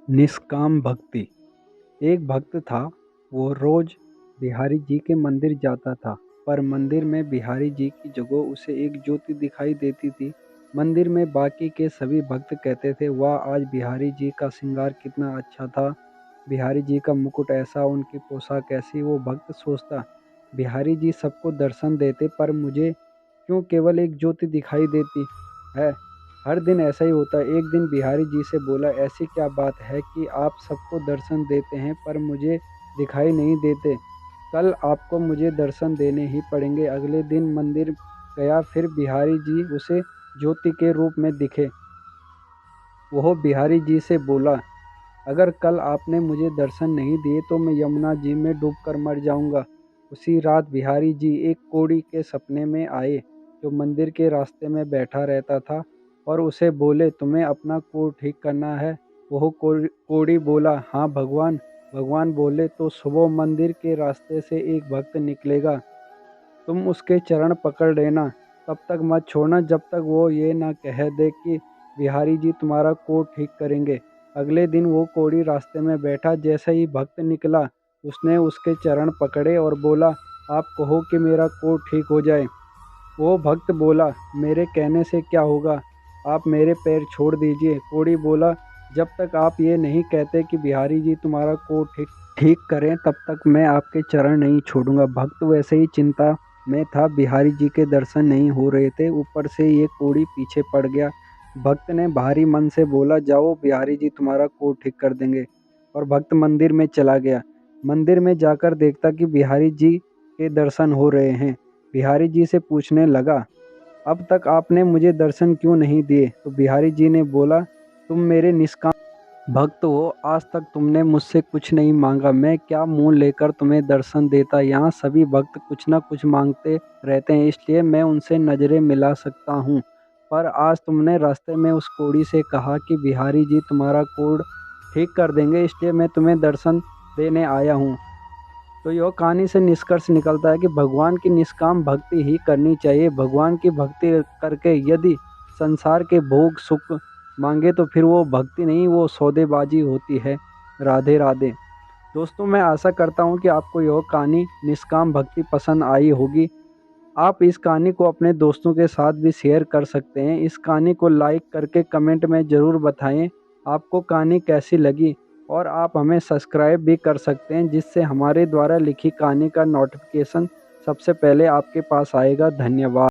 निष्काम भक्ति। एक भक्त था। वो रोज बिहारी जी के मंदिर जाता था, पर मंदिर में बिहारी जी की जगह उसे एक ज्योति दिखाई देती थी। मंदिर में बाकी के सभी भक्त कहते थे, वाह, आज बिहारी जी का श्रृंगार कितना अच्छा था, बिहारी जी का मुकुट ऐसा, उनकी पोशाक ऐसी। वो भक्त सोचता, बिहारी जी सबको दर्शन देते, पर मुझे क्यों केवल एक ज्योति दिखाई देती है। हर दिन ऐसा ही होता है। एक दिन बिहारी जी से बोला, ऐसी क्या बात है कि आप सबको दर्शन देते हैं पर मुझे दिखाई नहीं देते। कल आपको मुझे दर्शन देने ही पड़ेंगे। अगले दिन मंदिर गया, फिर बिहारी जी उसे ज्योति के रूप में दिखे। वह बिहारी जी से बोला, अगर कल आपने मुझे दर्शन नहीं दिए तो मैं यमुना जी में डूबकर मर जाऊंगा। उसी रात बिहारी जी एक कोढ़ी के सपने में आए, जो मंदिर के रास्ते में बैठा रहता था, और उसे बोले, तुम्हें अपना कोढ़ ठीक करना है। वह कोढ़ी बोला, हाँ भगवान। भगवान बोले, तो सुबह मंदिर के रास्ते से एक भक्त निकलेगा, तुम उसके चरण पकड़ लेना, तब तक मत छोड़ना जब तक वो ये ना कह दे कि बिहारी जी तुम्हारा कोढ़ ठीक करेंगे। अगले दिन वो कोढ़ी रास्ते में बैठा। जैसे ही भक्त निकला, उसने उसके चरण पकड़े और बोला, आप कहो कि मेरा कोढ़ ठीक हो जाए। वो भक्त बोला, मेरे कहने से क्या होगा, आप मेरे पैर छोड़ दीजिए। कोढ़ी बोला, जब तक आप ये नहीं कहते कि बिहारी जी तुम्हारा कोढ़ ठीक ठीक करें, तब तक मैं आपके चरण नहीं छोड़ूंगा। भक्त वैसे ही चिंता में था, बिहारी जी के दर्शन नहीं हो रहे थे, ऊपर से ये कोढ़ी पीछे पड़ गया। भक्त ने भारी मन से बोला, जाओ, बिहारी जी तुम्हारा कोढ़ ठीक कर देंगे। और भक्त मंदिर में चला गया। मंदिर में जाकर देखता कि बिहारी जी के दर्शन हो रहे हैं। बिहारी जी से पूछने लगा, अब तक आपने मुझे दर्शन क्यों नहीं दिए। तो बिहारी जी ने बोला, तुम मेरे निष्काम भक्त हो, आज तक तुमने मुझसे कुछ नहीं मांगा, मैं क्या मुंह लेकर तुम्हें दर्शन देता। यहाँ सभी भक्त कुछ ना कुछ मांगते रहते हैं, इसलिए मैं उनसे नज़रें मिला सकता हूँ। पर आज तुमने रास्ते में उस कोढ़ी से कहा कि बिहारी जी तुम्हारा कोढ़ ठीक कर देंगे, इसलिए मैं तुम्हें दर्शन देने आया हूँ। तो यह कहानी से निष्कर्ष निकलता है कि भगवान की निष्काम भक्ति ही करनी चाहिए। भगवान की भक्ति करके यदि संसार के भोग सुख मांगे तो फिर वो भक्ति नहीं, वो सौदेबाजी होती है। राधे राधे। दोस्तों, मैं आशा करता हूँ कि आपको यह कहानी निष्काम भक्ति पसंद आई होगी। आप इस कहानी को अपने दोस्तों के साथ भी शेयर कर सकते हैं। इस कहानी को लाइक करके कमेंट में ज़रूर बताएं आपको कहानी कैसी लगी, और आप हमें सब्सक्राइब भी कर सकते हैं, जिससे हमारे द्वारा लिखी कहानी का नोटिफिकेशन सबसे पहले आपके पास आएगा। धन्यवाद।